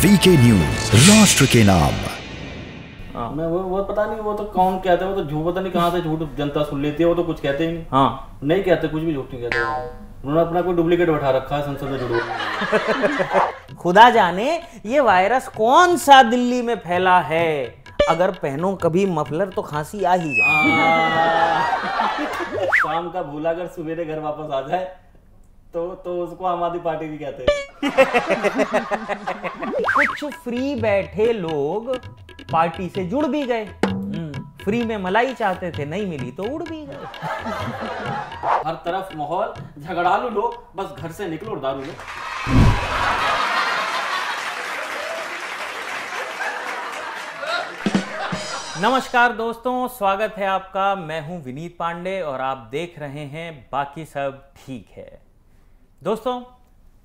VK news, राष्ट्र के नाम। मैं वो पता नहीं, वो तो कौन कहता है, वो तो झूठ पता नहीं कहाँ से झूठ जनता सुन लेती है, वो तो कुछ कहते ही नहीं। हाँ, नहीं कहते, कुछ भी झूठ नहीं कहते। उन्होंने अपना कोई डुप्लीकेट बैठा रखा है संसद में जुड़ो। खुदा जाने ये वायरस कौन सा दिल्ली में फैला है। अगर पहनो कभी मफलर तो खांसी आ ही जाए। शाम का भूला अगर सवेरे घर वापस आ जाए तो उसको आम आदमी पार्टी भी कहते हैं। कुछ फ्री बैठे लोग पार्टी से जुड़ भी गए। फ्री में मलाई चाहते थे, नहीं मिली तो उड़ भी गए। हर तरफ माहौल झगड़ालू लोग, बस घर से निकलो और दारू लो। नमस्कार दोस्तों, स्वागत है आपका। मैं हूं विनीत पांडे और आप देख रहे हैं बाकी सब ठीक है। दोस्तों,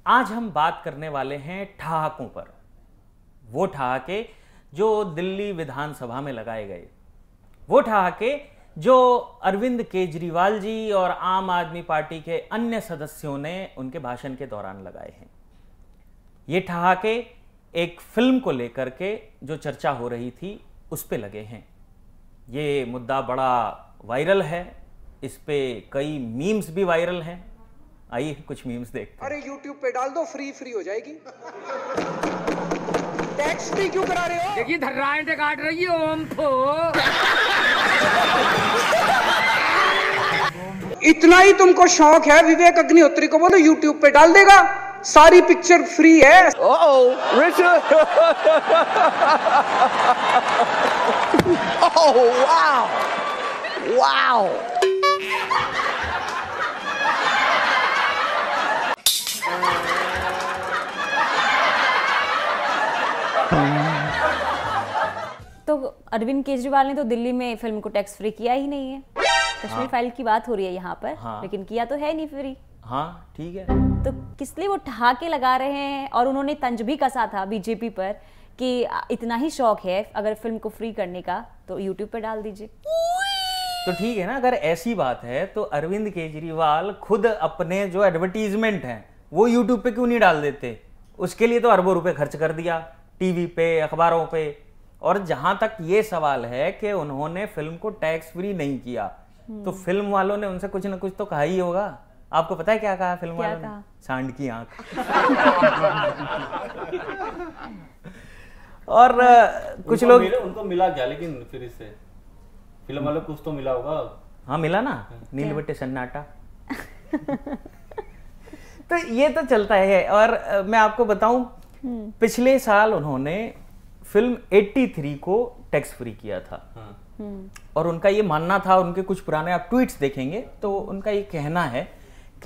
आज हम बात करने वाले हैं ठहाकों पर। वो ठहाके जो दिल्ली विधानसभा में लगाए गए, वो ठहाके जो अरविंद केजरीवाल जी और आम आदमी पार्टी के अन्य सदस्यों ने उनके भाषण के दौरान लगाए हैं। ये ठहाके एक फिल्म को लेकर के जो चर्चा हो रही थी उस पे लगे हैं। ये मुद्दा बड़ा वायरल है, इस पे कई मीम्स भी वायरल हैं। आइए कुछ मीम्स देखते हैं। अरे YouTube पे डाल दो, फ्री हो जाएगी। टैक्स फ्री क्यों करा रहे हो? देखिए धर्राएं काट रही है ओम तो। इतना ही तुमको शौक है, विवेक अग्निहोत्री को बोलो YouTube पे डाल देगा, सारी पिक्चर फ्री है। वाओ। तो अरविंद केजरीवाल ने तो दिल्ली में फिल्म को टैक्स फ्री किया ही नहीं है। कश्मीर फाइल की बात हो रही है यहाँ पर। लेकिन किया तो है नहीं फ्री। हाँ ठीक है। तो किस लिए वो ठहाके लगा रहे हैं? और उन्होंने तंज भी कसा था बीजेपी पर कि इतना ही शौक है अगर फिल्म को फ्री करने का तो यूट्यूब पर डाल दीजिए। तो ठीक है ना, अगर ऐसी बात है तो अरविंद केजरीवाल खुद अपने जो एडवर्टीजमेंट हैं वो यूट्यूब पे क्यों नहीं डाल देते? उसके लिए तो अरबों रुपए खर्च कर दिया टीवी पे, अखबारों पे। और जहां तक ये सवाल है कि उन्होंने फिल्म को टैक्स फ्री नहीं किया, तो फिल्म वालों ने उनसे कुछ ना कुछ तो कहा ही होगा। आपको पता है क्या कहा फिल्म वालों ने? सांड की आंख। और कुछ लोग उनको मिला क्या लेकिन फिर इससे फिल्म वालों को कुछ तो मिला होगा। हाँ मिला ना, नील बट्टे सन्नाटा। तो ये तो चलता है। और मैं आपको बताऊं, पिछले साल उन्होंने फिल्म 83 को टैक्स फ्री किया था। और उनका ये मानना था, उनके कुछ पुराने आप ट्वीट्स देखेंगे तो उनका ये कहना है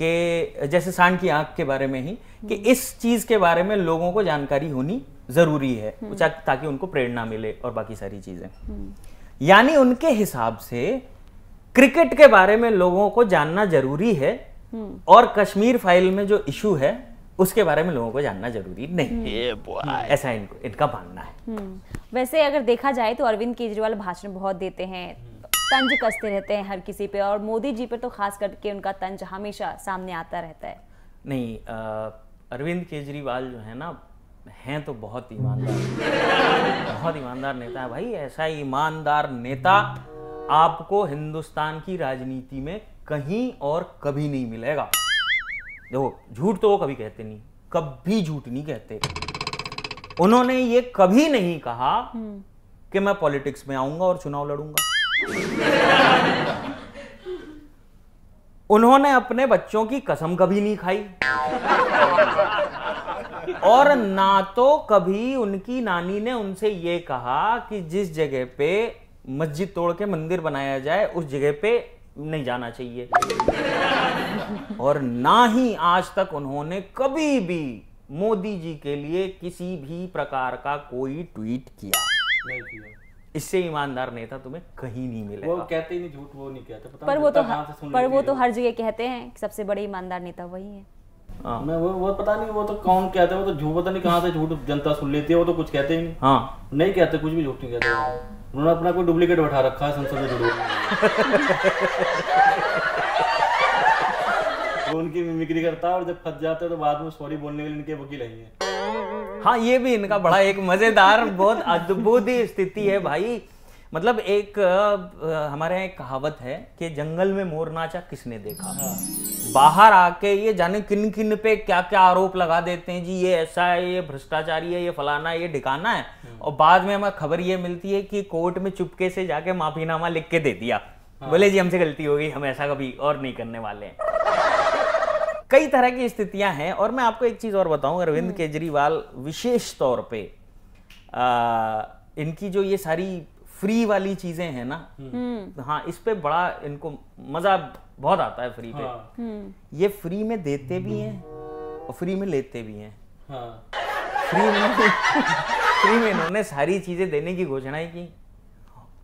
कि जैसे सांड की आंख के बारे में ही, कि इस चीज के बारे में लोगों को जानकारी होनी जरूरी है ताकि उनको प्रेरणा मिले और बाकी सारी चीजें। यानी उनके हिसाब से क्रिकेट के बारे में लोगों को जानना जरूरी है और कश्मीर फाइल में जो इशू है उसके बारे में लोगों को जानना जरूरी नहीं। ऐसा इनका मानना है। वैसे अगर देखा जाए तो अरविंद केजरीवाल भाषण बहुत देते हैं, तंज कसते रहते हैं हर किसी पे, और मोदी जी पर तो खास करके उनका तंज हमेशा सामने आता रहता है। नहीं, अरविंद केजरीवाल जो है ना, हैं तो बहुत ईमानदार, बहुत ईमानदार नेता है भाई। ऐसा ईमानदार नेता आपको हिंदुस्तान की राजनीति में कहीं और कभी नहीं मिलेगा। देखो, झूठ तो वो कभी कहते नहीं, कभी झूठ नहीं कहते। उन्होंने ये कभी नहीं कहा कि मैं पॉलिटिक्स में आऊंगा और चुनाव लड़ूंगा। उन्होंने अपने बच्चों की कसम कभी नहीं खाई, और ना तो कभी उनकी नानी ने उनसे ये कहा कि जिस जगह पे मस्जिद तोड़ के मंदिर बनाया जाए उस जगह पे नहीं जाना चाहिए। और ना ही आज तक उन्होंने कभी भी मोदी जी के लिए किसी भी प्रकार का कोई ट्वीट किया नहीं किया। इससे ईमानदार नेता तुम्हें कहीं नहीं मिलेगा। वो कहते ही नहीं, झूठ वो नहीं कहते। पता पर वो तो हर जगह कहते हैं कि सबसे बड़े ईमानदार नेता वही है। मैं वो पता नहीं, वो तो कौन कहता है, वो तो झूठ पता नहीं कहाँ से झूठ जनता सुन लेती है, वो तो कुछ कहते ही नहीं। हाँ, नहीं कहते, कुछ भी झूठ नहीं कहते। उन्होंने अपना कोई डुप्लीकेट बैठा रखा है संसद में जुड़ो। वो उनकी मिमिक्री करता है और जब फंस जाते हैं तो बाद में सॉरी बोलने के लिए इनके वकील हैं। हाँ, ये भी इनका बड़ा एक मजेदार बहुत अद्भुत ही स्थिति है भाई। मतलब एक हमारे यहाँ एक कहावत है कि जंगल में मोर नाचा किसने देखा। बाहर आके ये जाने किन किन पे क्या क्या आरोप लगा देते हैं जी, ये ऐसा है, ये भ्रष्टाचारी है, ये फलाना है, ये ढिकाना है, और बाद में हमें खबर ये मिलती है कि कोर्ट में चुपके से जाके माफीनामा लिख के दे दिया, बोले जी हमसे गलती हो गई, हम ऐसा कभी और नहीं करने वाले हैं। कई तरह की स्थितियां हैं। और मैं आपको एक चीज और बताऊं, अरविंद केजरीवाल विशेष तौर पे इनकी जो ये सारी फ्री वाली चीजें हैं ना, हाँ, इस पे बड़ा इनको मजा बहुत आता है फ्री पे। ये फ्री में देते भी हैं और फ्री में लेते भी हैं। फ्री में इन्होंने सारी चीजें देने की घोषणा की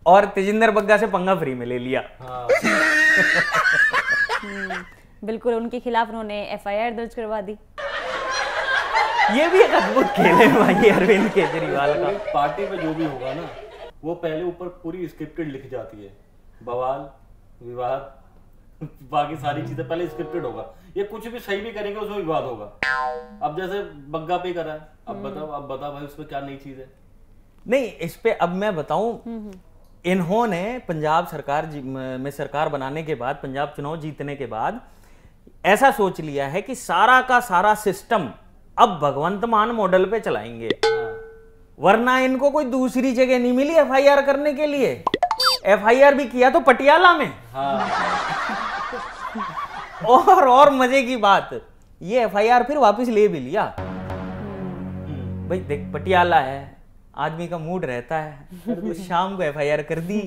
और तेजिंदर बग्गा से पंगा फ्री में ले लिया। बिल्कुल, उनके खिलाफ उन्होंने FIR दर्ज करवा दी। ये भी एक अद्भुत खेल है भाई अरविंद केजरीवाल का। पार्टी में जो भी होगा ना, वो पहले ऊपर पूरी स्क्रिप्टेड लिख जाती है, बवाल, विवाद, बाकी सारी चीजें पहले स्क्रिप्टेड होगा। ये कुछ भी सही भी करेंगे उसमें विवाद होगा। अब जैसे बग्गा पे करा है, अब बता भाई उसमें क्या नई चीज है। नहीं, इस पे अब मैं बताऊं, इन्होंने पंजाब सरकार में सरकार बनाने के बाद, पंजाब चुनाव जीतने के बाद ऐसा सोच लिया है कि सारा का सारा सिस्टम अब भगवंत मान मॉडल पे चलाएंगे। वरना इनको कोई दूसरी जगह नहीं मिली FIR करने के लिए। FIR भी किया तो पटियाला में। और मजे की बात, ये FIR फिर वापस ले भी लिया। भाई देख, पटियाला है, आदमी का मूड रहता है, तो शाम को FIR कर दी।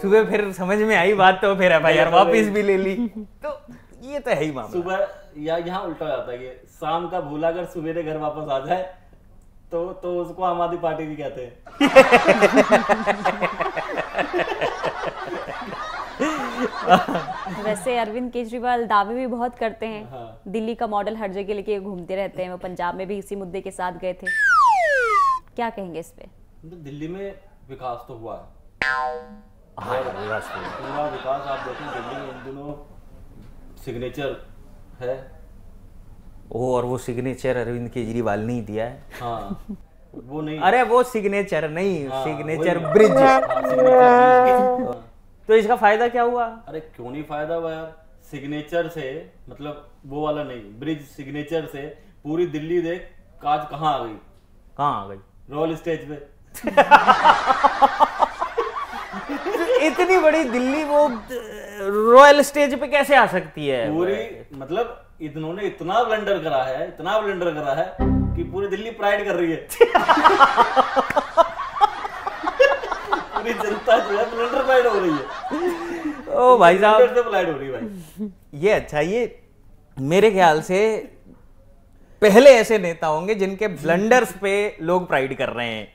सुबह फिर समझ में आई बात तो फिर FIR वापस भी ले ली। तो ये तो है ही मामला। सुबह या यहाँ उल्टा हो जाता है कि शाम का भूला अगर सवेरे घर वापस आ जाए तो उसको आम आदमी पार्टी भी कहते हैं। वैसे अरविंद केजरीवाल दावे भी बहुत करते हैं। दिल्ली का मॉडल हर जगह लेके घूमते रहते हैं। वो पंजाब में भी इसी मुद्दे के साथ गए थे। क्या कहेंगे इस पे? दिल्ली में विकास तो हुआ है, पूरा विकास आप देखें दिल्ली में इन दिनों सिग्नेचर है। और वो सिग्नेचर अरविंद केजरीवाल नहीं दिया है। हाँ, वो नहीं, अरे वो सिग्नेचर नहीं, सिग्नेचर ब्रिज। तो इसका फायदा क्या हुआ? अरे क्यों नहीं फायदा हुआ यार, सिग्नेचर से मतलब वो वाला नहीं, ब्रिज सिग्नेचर से पूरी दिल्ली देख काज कहाँ आ गई। कहाँ आ गई? रॉयल स्टेज पे। इतनी बड़ी दिल्ली वो रॉयल स्टेज पे कैसे आ सकती है? पूरी मतलब इन्होंने इतना ब्लंडर करा है कि पूरी दिल्ली प्राइड कर रही है। पूरी जनता जो है ब्लंडर प्राइड हो रही है। ओ भाई साहब, से प्राइड हो रही है भाई। ये अच्छा, ये मेरे ख्याल से पहले ऐसे नेता होंगे जिनके ब्लंडर्स पे लोग प्राइड कर रहे हैं।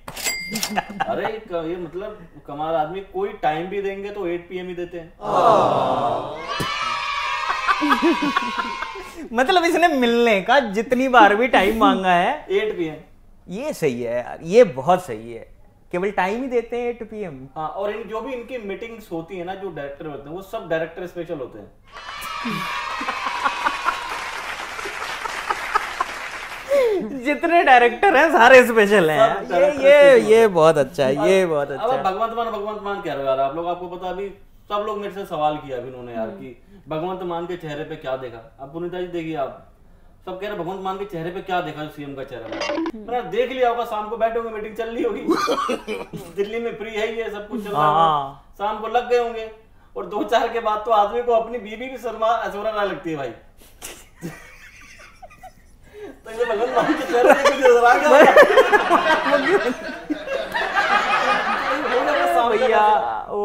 अरे ये मतलब कमाल आदमी, कोई टाइम भी देंगे तो 8 PM ही देते हैं। मतलब इसने मिलने का जितनी बार भी टाइम मांगा है 8 PM। ये सही है यार, ये बहुत सही है। केवल टाइम ही देते हैं 8 PM। हाँ, और जो भी इनकी मीटिंग्स होती है ना, जो डायरेक्टर होते हैं वो सब डायरेक्टर स्पेशल होते हैं। जितने डायरेक्टर हैं सारे स्पेशल हैं। ये बहुत अच्छा है, ये बहुत अच्छा है। अब भगवंत मान कह रहे हो यार आप लोग। आपको पता, अभी सब लोग मेरे से सवाल किया अभी उन्होंने यार कि भगवंत मान के चेहरे पे क्या देखा। अब पुनीता जी देखिए, आप सब कह रहे भगवंत मान के चेहरे पे क्या देखा, CM का चेहरा। मैंने देख लिया होगा, शाम को बैठे होंगे, मीटिंग चल रही होगी। दिल्ली में फ्री है, ये सब कुछ चल रहा है, शाम को लग गए होंगे और 2-4 के बाद तो आदमी को अपनी बीबी भी ऐश्वर्या लगती है भाई। तो ये भगवंत मान के चेहरे पे नजर आ गया भैया। ओ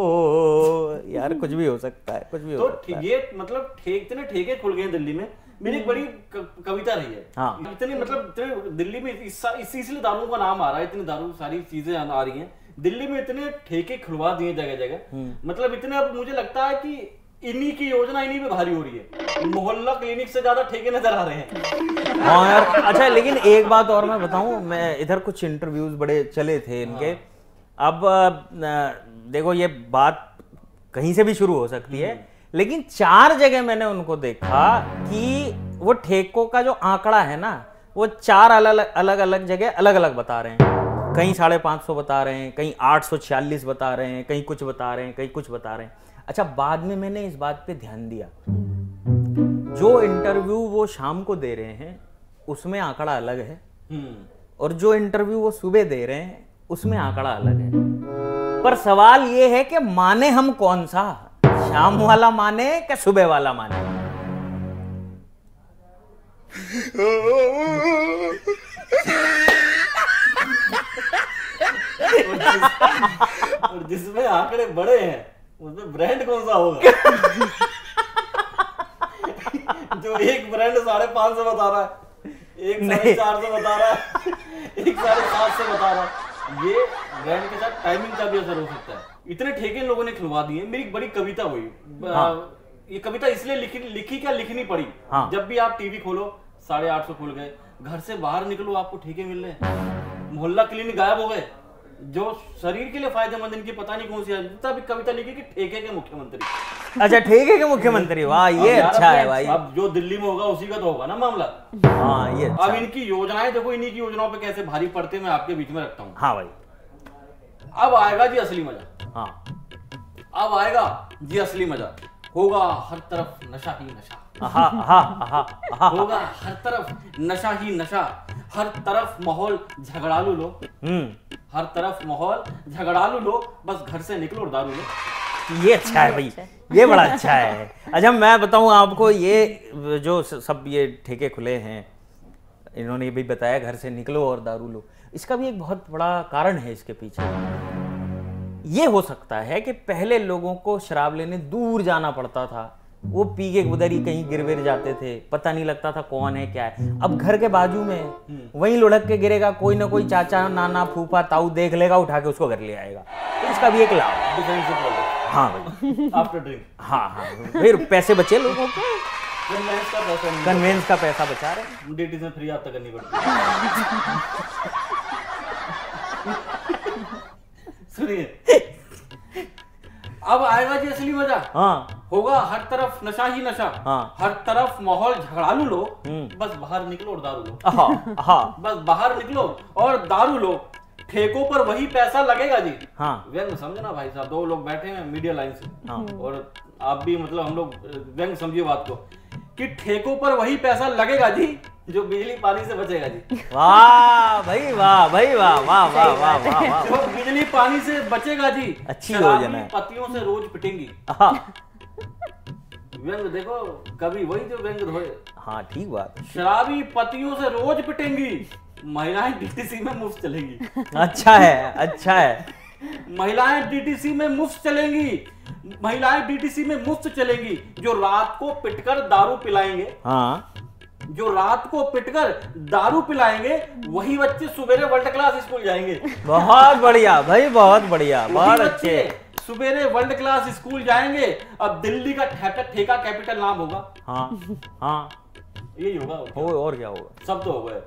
यार, कुछ भी हो सकता है, कुछ भी हो सकता है। ये मतलब इतने ठेके खुल गए दिल्ली में। मेरी एक बड़ी कविता रही है। हाँ। इतनी मतलब दिल्ली में इसलिए दारू का नाम आ रहा है, इतनी दारू सारी चीजें आ रही हैं दिल्ली में, इतने ठेके खुलवा दिए जगह जगह। मतलब इतने, अब मुझे लगता है कि इन्हीं की योजना इन्हीं पे भारी हो रही है। मोहल्ला क्लिनिक से ज्यादा ठेके नजर आ रहे हैं। हाँ यार, अच्छा, लेकिन एक बात और मैं बताऊं, मैं इधर कुछ इंटरव्यूज बड़े चले थे इनके। अब देखो, ये बात कहीं से भी शुरू हो सकती है, लेकिन 4 जगह मैंने उनको देखा कि वो ठेकों का जो आंकड़ा है ना, वो 4 अलग अलग जगह अलग अलग बता रहे हैं। कहीं 550 बता रहे हैं, कहीं 846 बता रहे हैं, कहीं कुछ बता रहे हैं, कहीं कुछ बता रहे हैं। अच्छा, बाद में मैंने इस बात पे ध्यान दिया, जो इंटरव्यू वो शाम को दे रहे हैं उसमें आंकड़ा अलग है, और जो इंटरव्यू वो सुबह दे रहे हैं उसमें आंकड़ा अलग है। पर सवाल ये है कि माने हम कौन सा, शाम वाला माने कि सुबह वाला माने? और जिसमें आंकड़े बड़े हैं उसमें ब्रांड कौन सा होगा? जो एक ब्रांड 550 बता रहा है, एक 450 बता रहा है, एक 750 बता रहा है। ये ब्रांड के साथ टाइमिंग का भी असर हो सकता है। इतने ठेके लोगों ने खुलवा दिए। मेरी एक बड़ी कविता हुई। हाँ। ये कविता इसलिए लिखी क्या लिखनी पड़ी। हाँ। जब भी आप टीवी खोलो 850 खुल गए, घर से बाहर निकलो आपको ठेके मिल रहे, मोहल्ला क्लिनिक गायब हो गए, जो शरीर के लिए फायदेमंद, इनकी पता नहीं कौन सी तभी कविता लिखी कि ठेके के मुख्यमंत्री। अच्छा, ठेके के मुख्यमंत्री, वाह ये अच्छा है भाई। अब जो दिल्ली में होगा उसी का तो होगा ना मामला। हाँ ये अच्छा। अब इनकी योजनाएं देखो, इन्हीं की योजनाओं पे कैसे भारी पड़ते मैं आपके बीच में रखता हूँ। हाँ भाई, अब आएगा जी असली मजा। हाँ अब आएगा जी असली मजा। होगा हर तरफ नशा ही नशा, होगा हर तरफ नशा ही नशा, हर तरफ माहौल झगड़ालू लो, हर तरफ माहौल झगड़ालू लो, बस घर से निकलो और दारू लो। ये अच्छा है भाई, ये बड़ा अच्छा है। अच्छा, मैं बताऊं आपको, ये जो सब ये ठेके खुले हैं, इन्होंने ये भी बताया घर से निकलो और दारू लो, इसका भी एक बहुत बड़ा कारण है इसके पीछे। ये हो सकता है कि पहले लोगों को शराब लेने दूर जाना पड़ता था, वो पी के उधर ही कहीं गिर विर जाते थे, पता नहीं लगता था कौन है क्या है। अब घर के बाजू में वहीं लुढ़क के गिरेगा, कोई ना कोई चाचा नाना फूफा ताऊ देख लेगा, उठा के उसको घर ले आएगा। तो इसका भी एक लाभ है। हाँ भाई, आफ्टर ड्रिंक। हाँ, फिर पैसे बचे लोगों के, कन्वेंस का पैसा बचा रहे। डीटी से फ्री आप तक करनी पड़ती। सुनिए, अब आएगा जी असली मजा। हाँ, होगा हर तरफ नशा ही नशा। हाँ, हर तरफ माहौल झगड़ालू लो, बस बाहर निकलो और दारू लो। हाँ, बस बाहर निकलो और दारू लो, ठेकों पर वही पैसा लगेगा जी। हाँ, व्यंग समझना भाई साहब, 2 लोग बैठे हैं मीडिया लाइन से। हाँ। और आप भी मतलब हम लोग व्यंग समझिए बात को कि ठेकों पर वही पैसा लगेगा जी जो बिजली पानी से बचेगा जी। वाह भाई वाह भाई वाह वाह वाह वाह वाह। जो बिजली पानी से बचेगा जी, अच्छी योजना है। पतियों से रोज पिटेंगी। व्यंग देखो, कभी वही जो व्यंग धोए। हाँ ठीक बात। शराबी पतियों से रोज पिटेंगी, महिलाएं डीटीसी में मुफ्त चलेंगी। अच्छा है, अच्छा है। महिलाएं डीटीसी में मुफ्त चलेंगी, महिलाएं डीटीसी में मुफ्त चलेंगी। जो रात को पिटकर दारू पिलाएंगे, हाँ, जो रात को पिटकर दारू पिलाएंगे, वही बच्चे सवेरे वर्ल्ड क्लास स्कूल जाएंगे। बहुत बढ़िया भाई, बहुत बढ़िया, बहुत अच्छे। सवेरे वर्ल्ड क्लास स्कूल जाएंगे। अब दिल्ली का ठेका कैपिटल नाम होगा। हाँ हाँ, यही होगा। और क्या होगा, सब तो हो गए।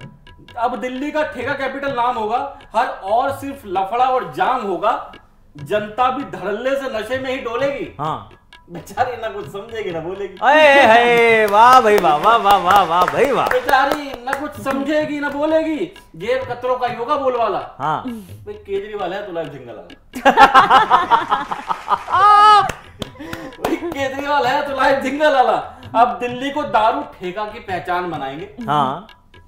अब दिल्ली का ठेका कैपिटल नाम होगा, हर और सिर्फ लफड़ा और जाम होगा, जनता भी धड़ल्ले से नशे में ही डोलेगी। हाँ, बेचारी ना कुछ समझेगी ना बोलेगी। अरे वाह भाई वाह वाह वाह वाह वाह भाई वाह। बेचारी ना कुछ समझेगी ना बोलेगी, जेब कतरों का योगा बोल वाला। हाँ, भाई केजरीवाल है तो लाइव जिंगल वाला। भाई केजरीवाल है तो लाइव जिंगल वाला। अब दिल्ली को दारू ठेका की पहचान बनाएंगे। हाँ,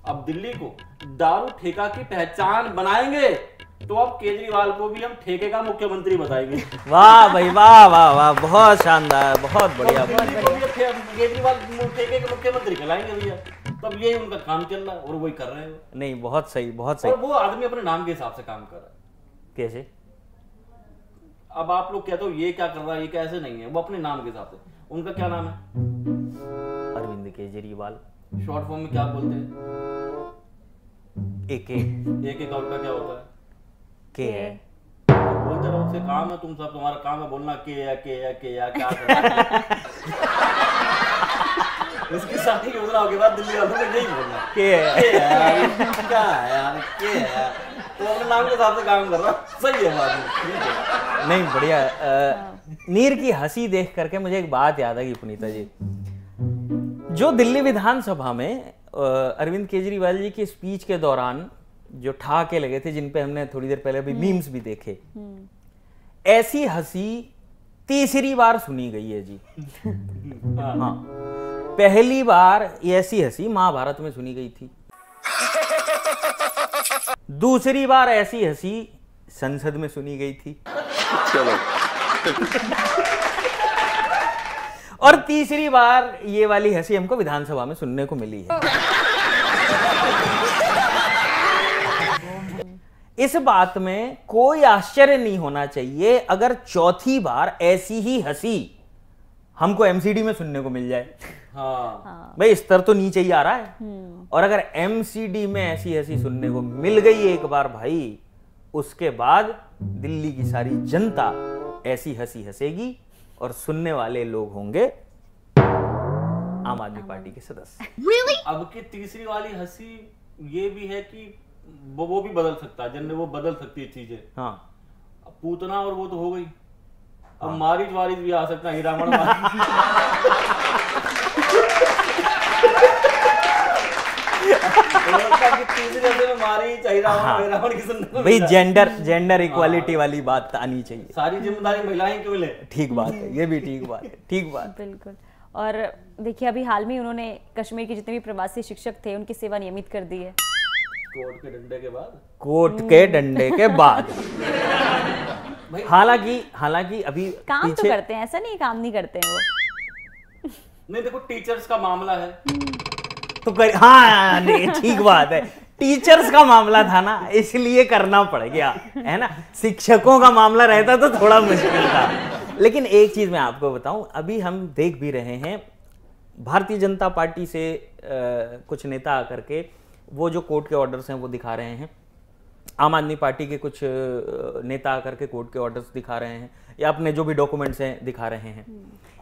अब दिल्ली को दारू ठेका की पहचान बनाएंगे, तो अब केजरीवाल को भी हम ठेके का मुख्यमंत्री बताएंगे। वाह भाई वाह वाह वाह, बहुत शानदार, बहुत बढ़िया। केजरीवाल ठेके के मुख्यमंत्री कहलाएंगे भैया। तब यही उनका काम चल रहा है और वही कर रहे हैं। नहीं, बहुत सही, बहुत सही। और वो आदमी अपने नाम के हिसाब से काम कर रहा है। कैसे? अब आप लोग कहते हो ये क्या कर रहा है, ये कैसे नहीं है, वो अपने नाम के हिसाब से। उनका क्या नाम है? अरविंद केजरीवाल। शॉर्ट फॉर्म में क्या बोलते हैं? एक का उल्टा क्या होता है? के है। बोलते रहो, उससे काम है, तुम सब तुम्हारा काम है बोलना के या क्या करना। इसकी सारी योजना के बाद दिल्ली वालों ने नहीं बोलना के है क्या है यार, के है, तो अपने नाम के हिसाब से काम कर रहा। सही है बात। नहीं, बढ़िया। नीर की हंसी देख करके मुझे एक बात याद आई पुनीता जी। जो दिल्ली विधानसभा में अरविंद केजरीवाल जी की स्पीच के दौरान जो ठहाके लगे थे, जिन पे हमने थोड़ी देर पहले अभी मीम्स भी देखे, ऐसी हंसी तीसरी बार सुनी गई है जी। हाँ, पहली बार ऐसी हंसी महाभारत में सुनी गई थी, दूसरी बार ऐसी हंसी संसद में सुनी गई थी, चलो और तीसरी बार ये वाली हंसी हमको विधानसभा में सुनने को मिली है। इस बात में कोई आश्चर्य नहीं होना चाहिए अगर चौथी बार ऐसी ही हंसी हमको एमसीडी में सुनने को मिल जाए। हाँ। भाई स्तर तो नीचे ही आ रहा है, और अगर एमसीडी में ऐसी हंसी सुनने को मिल गई एक बार भाई, उसके बाद दिल्ली की सारी जनता ऐसी हंसी हंसेगी और सुनने वाले लोग होंगे आम आदमी पार्टी के सदस्य। really? अब की तीसरी वाली हंसी ये भी है कि वो भी बदल सकता है, जनरल वो बदल सकती है चीजें। हाँ, अब पूतना और वो तो हो गई, अब मारिज वारिज भी आ सकता है, हीरामण भाई जेंडर इक्वालिटी वाली बात आनी चाहिए। सारी जिम्मेदारी महिलाएं क्यों ले? ठीक बात है, ये भी ठीक बात है, ठीक बात। बिल्कुल। और देखिए अभी हाल में उन्होंने कश्मीर के जितने भी प्रवासी शिक्षक थे उनकी सेवा नियमित कर दी है, कोर्ट के डंडे के बाद। कोर्ट के डंडे के बाद। हालांकि अभी काम तो करते हैं, ऐसा नहीं काम नहीं करते हैं वो। नहीं देखो, टीचर्स का मामला है तो हाँ नहीं, ठीक बात है, टीचर्स का मामला था ना इसलिए करना पड़ गया, है ना। शिक्षकों का मामला रहता तो थोड़ा मुश्किल था। लेकिन एक चीज मैं आपको बताऊं, अभी हम देख भी रहे हैं भारतीय जनता पार्टी से कुछ नेता आकर के वो जो कोर्ट के ऑर्डर्स हैं वो दिखा रहे हैं, आम आदमी पार्टी के कुछ नेता आकर के कोर्ट के ऑर्डर्स दिखा रहे हैं, या अपने जो भी डॉक्यूमेंट्स हैं दिखा रहे हैं।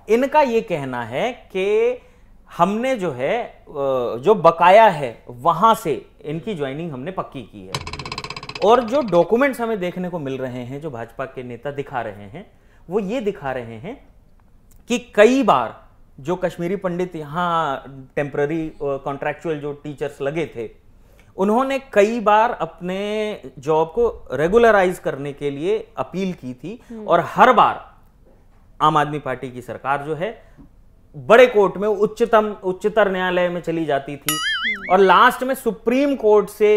इनका ये कहना है कि हमने जो है जो बकाया है वहां से इनकी ज्वाइनिंग हमने पक्की की है। और जो डॉक्यूमेंट्स हमें देखने को मिल रहे हैं, जो भाजपा के नेता दिखा रहे हैं, वो ये दिखा रहे हैं कि कई बार जो कश्मीरी पंडित यहाँ टेम्पररी कॉन्ट्रैक्चुअल जो टीचर्स लगे थे, उन्होंने कई बार अपने जॉब को रेगुलराइज करने के लिए अपील की थी, और हर बार आम आदमी पार्टी की सरकार जो है बड़े कोर्ट में उच्चतर न्यायालय में चली जाती थी, और लास्ट में सुप्रीम कोर्ट से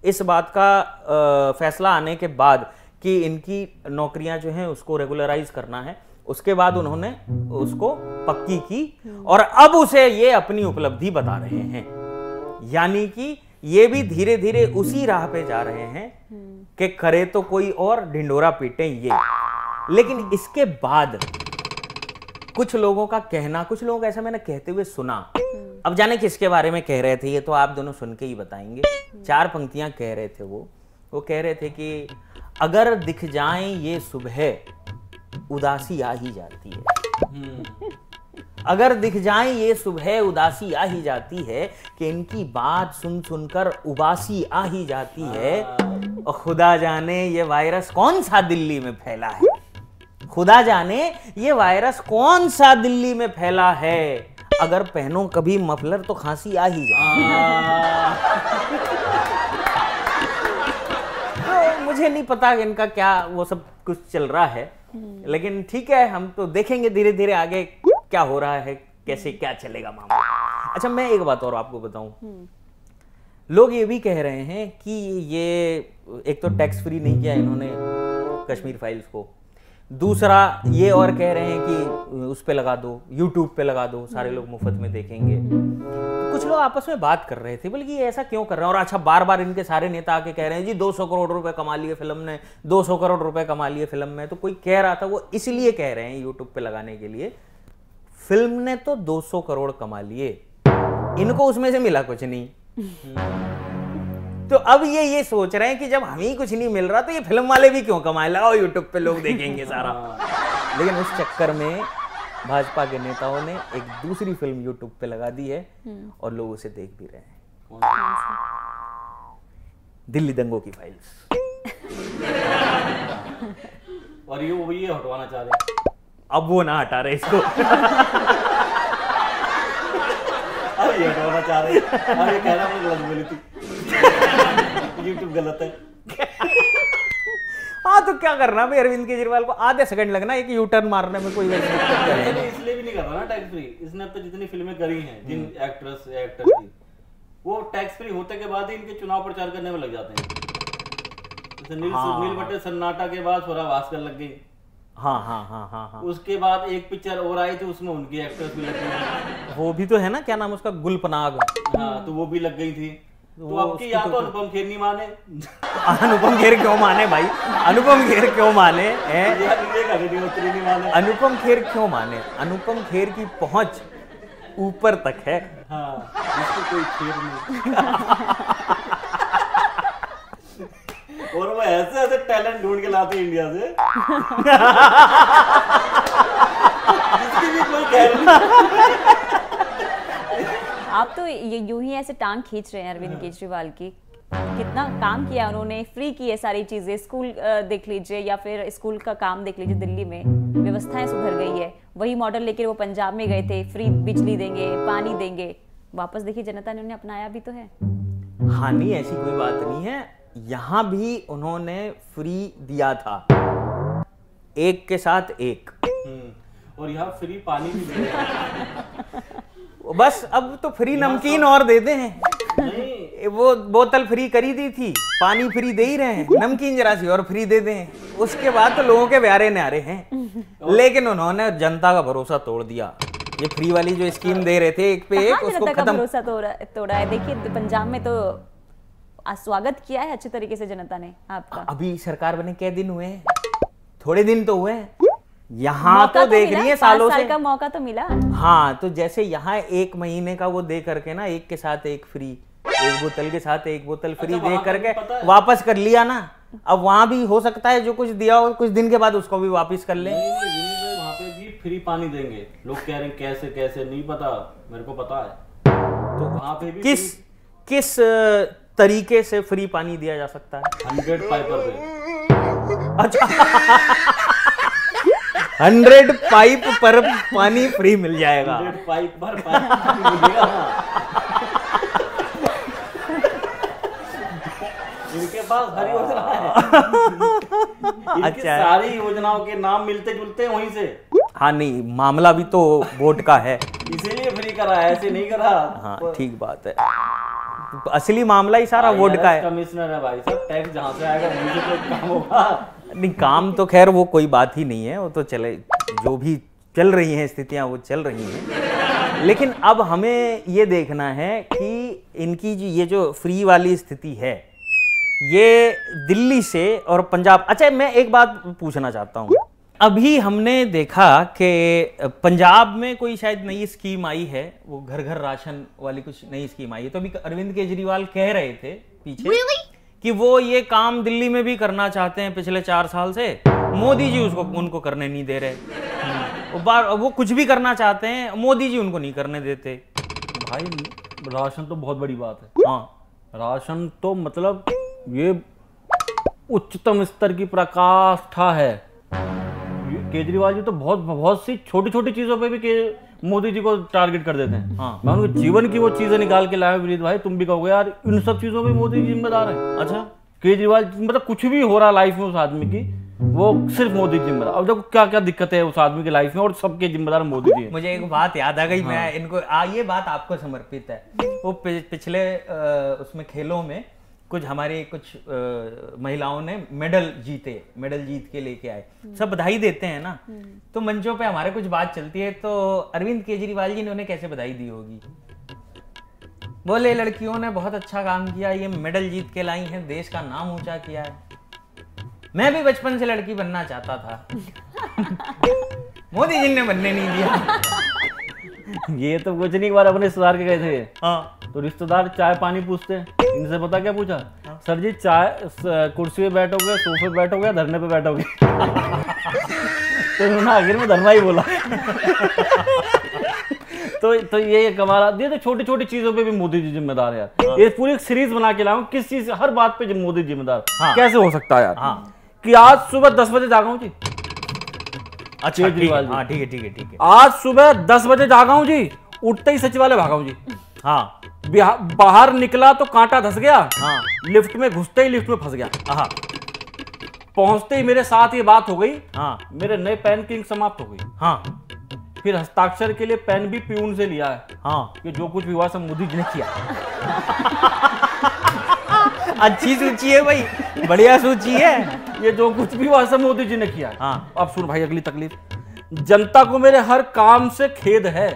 इस बात का फैसला आने के बाद कि इनकी नौकरियां जो हैं उसको रेगुलराइज करना है, उसके बाद उन्होंने उसको पक्की की, और अब उसे ये अपनी उपलब्धि बता रहे हैं। यानी कि ये भी धीरे धीरे उसी राह पे जा रहे हैं कि करे तो कोई और ढिंडोरा पीटे ये। लेकिन इसके बाद कुछ लोगों का कहना, कुछ लोग ऐसा मैंने कहते हुए सुना, अब जाने किसके बारे में कह रहे थे ये तो आप दोनों सुन के ही बताएंगे। 4 पंक्तियां कह रहे थे वो कह रहे थे कि अगर दिख जाएं ये सुबह उदासी आ ही जाती है, अगर दिख जाएं ये सुबह उदासी आ ही जाती है, कि इनकी बात सुन सुनकर उबासी आ ही जाती है, और खुदा जाने ये वायरस कौन सा दिल्ली में फैला है, खुदा जाने ये वायरस कौन सा दिल्ली में फैला है, अगर पहनो कभी मफलर तो खांसी आ ही जाए। तो मुझे नहीं पता इनका क्या वो सब कुछ चल रहा है, लेकिन ठीक है, हम तो देखेंगे धीरे धीरे आगे क्या हो रहा है, कैसे क्या चलेगा मामला। अच्छा, मैं एक बात और आपको बताऊं, लोग ये भी कह रहे हैं कि ये एक तो टैक्स फ्री नहीं किया इन्होंने कश्मीर फाइल्स को, दूसरा ये और कह रहे हैं कि उस पे लगा दो, यूट्यूब पे लगा दो, सारे लोग मुफ्त में देखेंगे। तो कुछ लोग आपस में बात कर रहे थे, बल्कि ये ऐसा क्यों कर रहे हैं। और अच्छा, बार बार इनके सारे नेता आके कह रहे हैं जी 200 करोड़ रुपए कमा लिए फिल्म ने, 200 करोड़ रुपए कमा लिए फिल्म में। तो कोई कह रहा था वो इसलिए कह रहे हैं यूट्यूब पे लगाने के लिए, फिल्म ने तो 200 करोड़ कमा लिए, इनको उसमें से मिला कुछ नहीं। तो अब ये सोच रहे हैं कि जब हमें कुछ नहीं मिल रहा तो ये फिल्म वाले भी क्यों कमाए, लगाओ यूट्यूब पे लोग देखेंगे सारा। लेकिन उस चक्कर में भाजपा के नेताओं ने एक दूसरी फिल्म यूट्यूब पे लगा दी है और लोग उसे देख भी रहे हैं, दिल्ली दंगों की फाइल्स। और ये हटवाना चाह रहे हैं। अब वो ना हटा रहे इसको। अब ये हटवाना चाह रहे हैं। अब ये कह रहा मैं गलत बोली थी, YouTube गलत है। हाँ तो क्या करना भाई, अरविंद केजरीवाल को आधे सेकंड लगना एक यू टर्न मारने में, कोई वैसी दिक्कत नहीं है। इसलिए भी नहीं कर रहा ना टैक्स फ्री। इसने अब तक जितनी फिल्में करी हैं, जिन एक्ट्रेस या एक्टर की, वो टैक्स फ्री होते के बाद ही इनके चुनाव प्रचार करने में लग जाते हैं। जैसे नील बटे सन्नाटा के बाद स्वरा भास्कर लग गई। हाँ। उसके बाद एक पिक्चर और आई थी, उसमें उनकी एक्ट्रेस भी लग गई। वो भी तो है ना, क्या नाम उसका, गुलपनाग। हाँ, तो वो भी लग गई थी। तो आपकी या तो अनुपम खेर नहीं माने। अनुपम खेर क्यों माने भाई, अनुपम खेर क्यों माने हैं? नहीं माने। अनुपम खेर क्यों माने? अनुपम खेर की पहुंच ऊपर तक है। हाँ, इसको कोई खेर नहीं। और वो ऐसे ऐसे टैलेंट ढूंढ के लाते इंडिया से, जिसकी भी कोई खैर नहीं। आप तो यूं ही ऐसे टांग खींच रहे हैं अरविंद केजरीवाल की। कितना काम किया उन्होंने, फ्री की है सारी चीजें। स्कूल देख लीजिए या फिर स्कूल का काम देख लीजिए, दिल्ली में व्यवस्थाएं सुधर गई है। वही मॉडल लेकर वो पंजाब में गए थे, फ्री बिजली देंगे, पानी देंगे। वापस देखिए जनता ने उन्हें अपनाया भी तो है। हाँ नहीं, ऐसी कोई बात नहीं है। यहाँ भी उन्होंने फ्री दिया था, एक के साथ एक। और यहाँ फ्री पानी भी दिया। बस अब तो फ्री नमकीन और दे दे हैं। वो बोतल फ्री करी दी थी, पानी फ्री दे ही रहे हैं, नमकीन जरा सी और फ्री दे दें। उसके बाद तो लोगों के प्यारे न्यारे हैं। लेकिन उन्होंने जनता का भरोसा तोड़ दिया। ये फ्री वाली जो स्कीम दे रहे थे एक पे एक, उसको खत्म। भरोसा तोड़ा है। देखिए पंजाब में तो स्वागत किया है अच्छे तरीके से जनता ने आपका। अभी सरकार बने क्या दिन हुए हैं? थोड़े दिन तो हुए हैं। यहाँ तो देख रही है सालों से, का मौका तो मिला। हाँ, तो जैसे यहाँ 1 महीने का वो दे करके ना, एक के साथ एक फ्री, एक बोतल के साथ एक बोतल फ्री दे करके वापस कर लिया ना। अब वहां भी हो सकता है जो कुछ दिया हो कुछ दिन के बाद उसको भी वापस कर ले। वहाँ पे भी फ्री पानी देंगे। लोग कह रहे हैं कैसे कैसे, नहीं पता, मेरे को पता है। तो वहाँ पे भी किस तरीके से फ्री पानी दिया जा सकता है? 100 पाइप पे। अच्छा 100 पाइप पर पानी फ्री मिल जाएगा। 100 पाइप पर पानी मिलेगा। इनके पास हर योजना है। इनकी सारी योजनाओं के नाम मिलते जुलते वहीं से। हाँ नहीं, मामला भी तो वोट का है, इसीलिए फ्री करा, ऐसे नहीं करा। हाँ ठीक बात है, असली मामला ही सारा वोट का है। कमिश्नर है भाई साहब, टैक्स जहाँ से आएगा वहीं से तो काम होगा। नहीं, काम तो खैर वो कोई बात ही नहीं है, वो तो चले, जो भी चल रही हैं स्थितियां वो चल रही हैं। लेकिन अब हमें ये देखना है कि इनकी ये जो फ्री वाली स्थिति है, ये दिल्ली से और पंजाब। अच्छा मैं एक बात पूछना चाहता हूँ, अभी हमने देखा कि पंजाब में कोई शायद नई स्कीम आई है, वो घर घर राशन वाली कुछ नई स्कीम आई है। तो अभी अरविंद केजरीवाल कह रहे थे पीछे कि वो ये काम दिल्ली में भी करना चाहते हैं पिछले 4 साल से, मोदी जी उनको करने नहीं दे रहे। वो कुछ भी करना चाहते हैं, मोदी जी उनको नहीं करने देते। भाई राशन तो बहुत बड़ी बात है। हाँ, राशन तो मतलब ये उच्चतम स्तर की पराकाष्ठा है। केजरीवाल जी तो बहुत सी छोटी छोटी चीजों पे भी मोदी जी को टारगेट कर देते हैं। हाँ, मैं उनके जीवन की वो चीजें निकाल के लाया। विनीत भाई तुम भी कहोगे यार इन सब चीजों में मोदी जी जिम्मेदार है। अच्छा, केजरीवाल मतलब कुछ भी हो रहा लाइफ में उस आदमी की, वो सिर्फ मोदी जिम्मेदार। अब देखो क्या क्या दिक्कत है उस आदमी की लाइफ में, और सबके जिम्मेदार मोदी जी है। मुझे एक बात याद आ गई। हाँ। मैं इनको ये बात आपको समर्पित है। वो पिछले उसमें खेलों में कुछ हमारी कुछ महिलाओं ने मेडल जीत के लेके आए, सब बधाई देते हैं ना। तो मंचों पे हमारे कुछ बात चलती है, तो अरविंद केजरीवाल जी ने उन्हें कैसे बधाई दी होगी? बोले लड़कियों ने बहुत अच्छा काम किया, ये मेडल जीत के लाई हैं, देश का नाम ऊंचा किया है। मैं भी बचपन से लड़की बनना चाहता था मोदी जी ने बनने नहीं दिया। ये तो कुछ नहीं, एक बार अपने रिश्तेदार के गए थे। हाँ, तो रिश्तेदार चाय पानी पूछते हैं, इनसे पता क्या पूछा? हाँ? सर जी चाय कुर्सी पे बैठोगे, सोफे पे बैठोगे, धरने पे बैठोगे? तो उन्होंने आखिर में धरना ही बोला। तो ये कमाल। ये तो छोटी छोटी चीजों पे भी मोदी जी जिम्मेदार है यार। हाँ। ये पूरी एक सीरीज बना के लाऊं, किस चीज हर बात पे मोदी जिम्मेदार। हाँ। कैसे हो सकता है यार? हाँ। कि आज सुबह 10 बजे जागा हूं जी। अच्छा ठीक है, ठीक है। आज सुबह 10 बजे जागा हूं जी, उठते ही सचिवालय भागा हूं जी। हाँ बाहर निकला तो कांटा धस गया। हाँ लिफ्ट में घुसते ही लिफ्ट में फंस गया। पहुंचते ही मेरे साथ ये बात हो गई। हाँ मेरे नए पेन की इंक समाप्त हो गई। हाँ फिर हस्ताक्षर के लिए पेन भी प्यून से लिया है। हाँ कि जो कुछ भी हुआ सब मोदी जी ने किया। अच्छी सूची है भाई, बढ़िया सूची है। ये जो कुछ भी हुआ सब मोदी जी ने किया है। हाँ अब सुन भाई अगली तकलीफ। जनता को मेरे हर काम से खेद है।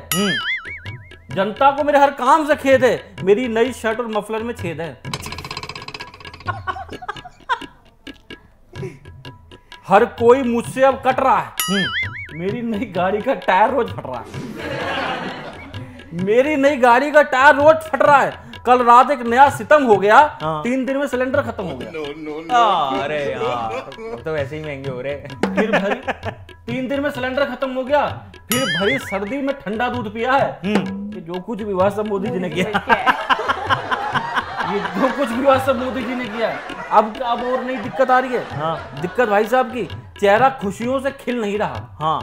जनता को मेरे हर काम से खेद है। मेरी नई शर्ट और मफलर में छेद है। हर कोई मुझसे अब कट रहा है। मेरी नई गाड़ी का टायर रोज फट रहा है। मेरी नई गाड़ी का टायर रोज फट रहा है। कल रात एक नया सितम हो गया। 3 दिन में सिलेंडर खत्म हो गया। अरे यार अब तो वैसे ही महंगे हो रहे। फिर भरी 3 दिन में सिलेंडर खत्म हो गया। फिर भरी सर्दी में ठंडा दूध पिया है। कि जो कुछ भी हुआ सब मोदी जी ने किया। ये जो कुछ भी हुआ सब मोदी जी ने किया। अब और नई दिक्कत आ रही है। दिक्कत भाई साहब की, चेहरा खुशियों से खिल नहीं रहा।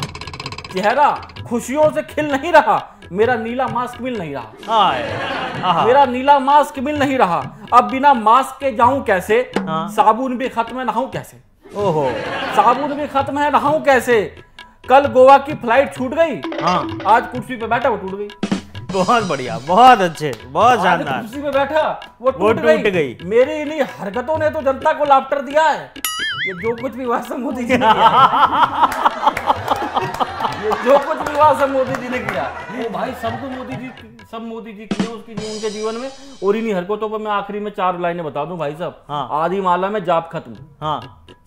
चेहरा खुशियों से खिल नहीं रहा। मेरा नीला मास्क मिल नहीं रहा। मेरा नीला मास्क मिल नहीं रहा। अब बिना मास्क के जाऊं कैसे? साबुन भी खत्म है, नहाऊं कैसे? ओहो, साबुन भी खत्म है, नहाऊं कैसे? कल गोवा की फ्लाइट छूट गई। आज कुर्सी पे बैठा वो टूट गई। बहुत बढ़िया, बहुत अच्छे, बहुत शानदार। कुर्सी पे बैठा वो टूट गई। मेरी इन्हीं हरकतों ने तो जनता को लाफ्टर दिया है। ये जो कुछ भी हुआ सब मोदी जी ने किया। ये जो कुछ भी हुआ सब मोदी जी ने किया। वो भाई सब मोदी जी किए उनके जीवन में। और इन्हीं हरकतों पर मैं आखिरी में 4 लाइनें बता दूं भाई साहब। आधी माला में जाप खत्म।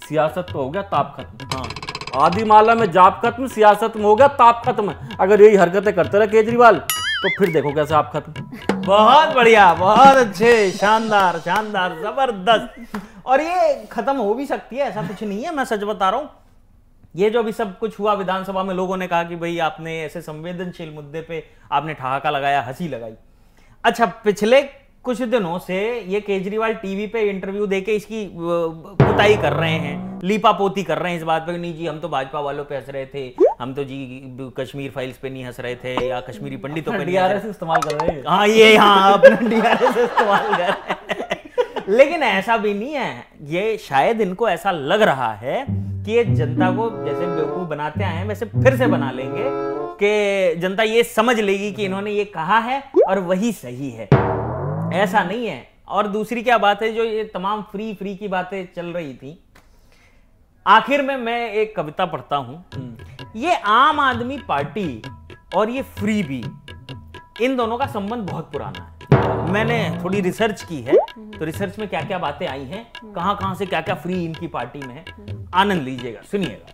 सियासत तो हो गया ताप खत्म। आधी माला में जाप खत्म, सियासत में हो गया ताप खत्म। अगर यही हरकतें करते रहे केजरीवाल तो फिर देखो कैसे आप खत्म। बहुत बढ़िया, बहुत अच्छे, शानदार शानदार, जबरदस्त। और ये खत्म हो भी सकती है, ऐसा कुछ नहीं है, मैं सच बता रहा हूं। ये जो भी सब कुछ हुआ विधानसभा में, लोगों ने कहा कि भाई आपने ऐसे संवेदनशील मुद्दे पे आपने ठहाका लगाया, हंसी लगाई। अच्छा, पिछले कुछ दिनों से ये केजरीवाल टीवी पे इंटरव्यू देके इसकी पुताई कर रहे हैं, लीपापोती कर रहे हैं इस बात पे, नहीं जी हम तो भाजपा वालों पे हंस रहे थे, हम तो जी कश्मीर फाइल्स पे नहीं हंस रहे थे, या कश्मीरी पंडितों पे डीआरएस इस्तेमाल कर रहे हैं। हाँ ये, हाँ अपना डीआरएस इस्तेमाल कर रहे हैं। लेकिन ऐसा भी नहीं है। ये शायद इनको ऐसा लग रहा है कि ये जनता को जैसे बेवकूफ बनाते आए हैं वैसे फिर से बना लेंगे, कि जनता ये समझ लेगी कि इन्होंने ये कहा है और वही सही है। ऐसा नहीं है। और दूसरी क्या बात है, जो ये तमाम फ्री की बातें चल रही थी, आखिर में मैं एक कविता पढ़ता हूं। ये आम आदमी पार्टी और ये फ्री बी, इन दोनों का संबंध बहुत पुराना है। मैंने थोड़ी रिसर्च की है, तो रिसर्च में क्या क्या बातें आई हैं, कहां से क्या क्या फ्री इनकी पार्टी में है, आनंद लीजिएगा, सुनिएगा।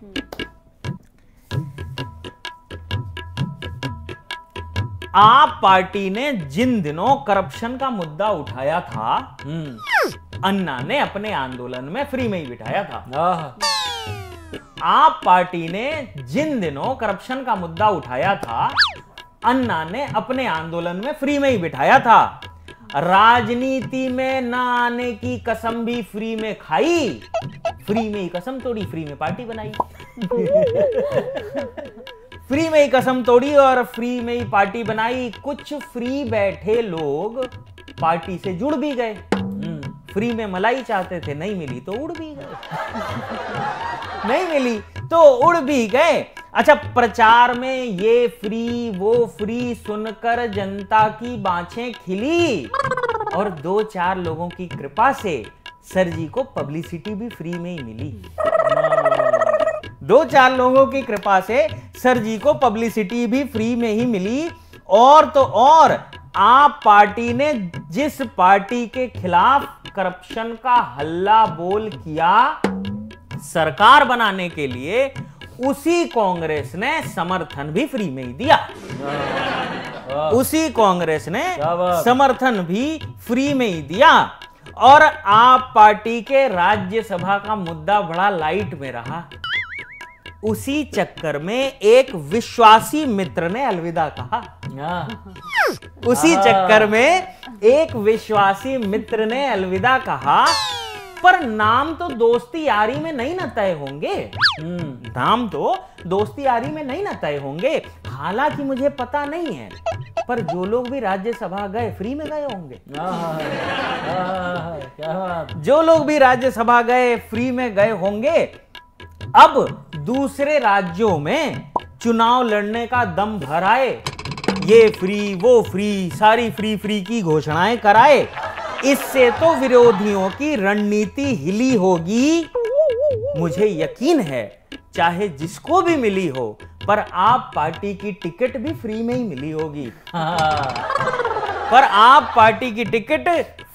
आप पार्टी ने जिन दिनों करप्शन का मुद्दा उठाया था, अन्ना ने अपने आंदोलन में फ्री में ही बिठाया था। आप पार्टी ने जिन दिनों करप्शन का मुद्दा उठाया था, अन्ना ने अपने आंदोलन में फ्री में ही बिठाया था। राजनीति में ना आने की कसम भी फ्री में खाई, फ्री में ही कसम तोड़ी, फ्री में पार्टी बनाई। फ्री में ही कसम तोड़ी और फ्री में ही पार्टी बनाई। कुछ फ्री बैठे लोग पार्टी से जुड़ भी गए। फ्री में मलाई चाहते थे, नहीं मिली तो उड़ भी गए। नहीं मिली तो उड़ भी गए। अच्छा, प्रचार में ये फ्री वो फ्री सुनकर जनता की बाँछें खिली, और 2-4 लोगों की कृपा से सर जी को पब्लिसिटी भी फ्री में ही मिली। 2-4 लोगों की कृपा से सर जी को पब्लिसिटी भी फ्री में ही मिली। और तो और, आप पार्टी ने जिस पार्टी के खिलाफ करप्शन का हल्ला बोल किया सरकार बनाने के लिए, उसी कांग्रेस ने समर्थन भी फ्री में ही दिया। उसी कांग्रेस ने समर्थन भी फ्री में ही दिया। और आप पार्टी के राज्यसभा का मुद्दा बड़ा लाइट में रहा। उसी चक्कर में एक विश्वासी मित्र ने अलविदा कहा। उसी चक्कर में एक विश्वासी मित्र ने अलविदा कहा। पर नाम तो दोस्ती यारी में नहीं न तय होंगे। नाम तो दोस्ती यारी में नहीं न तय होंगे। हालांकि मुझे पता नहीं है पर जो लोग भी राज्यसभा गए फ्री में गए होंगे। क्या बात। जो लोग भी राज्यसभा गए फ्री में गए होंगे। अब दूसरे राज्यों में चुनाव लड़ने का दम भराए, ये फ्री वो फ्री, सारी फ्री फ्री की घोषणाएं कराए। इससे तो विरोधियों की रणनीति हिली होगी। मुझे यकीन है चाहे जिसको भी मिली हो, पर आप पार्टी की टिकट भी फ्री में ही मिली होगी। पर आप पार्टी की टिकट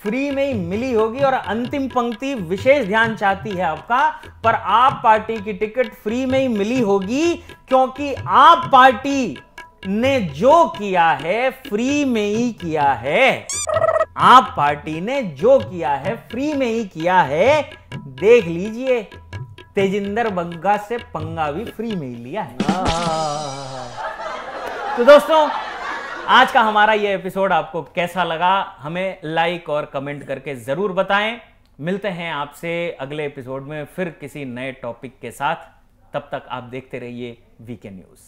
फ्री में ही मिली होगी। और अंतिम पंक्ति विशेष ध्यान चाहती है आपका, पर आप पार्टी की टिकट फ्री में ही मिली होगी क्योंकि आप पार्टी ने जो किया है फ्री में ही किया है। आप पार्टी ने जो किया है फ्री में ही किया है। देख लीजिए, तेजिंदर बग्गा से पंगा भी फ्री में ही लिया है। तो दोस्तों, आज का हमारा ये एपिसोड आपको कैसा लगा हमें लाइक और कमेंट करके जरूर बताएं। मिलते हैं आपसे अगले एपिसोड में फिर किसी नए टॉपिक के साथ। तब तक आप देखते रहिए वीके न्यूज।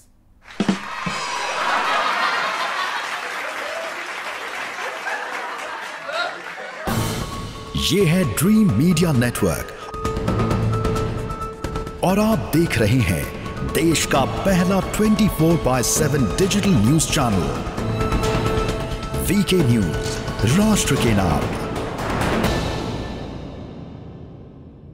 ये है ड्रीम मीडिया नेटवर्क और आप देख रहे हैं देश का पहला 24/7 digital news channel VK news, राष्ट्र के नाम।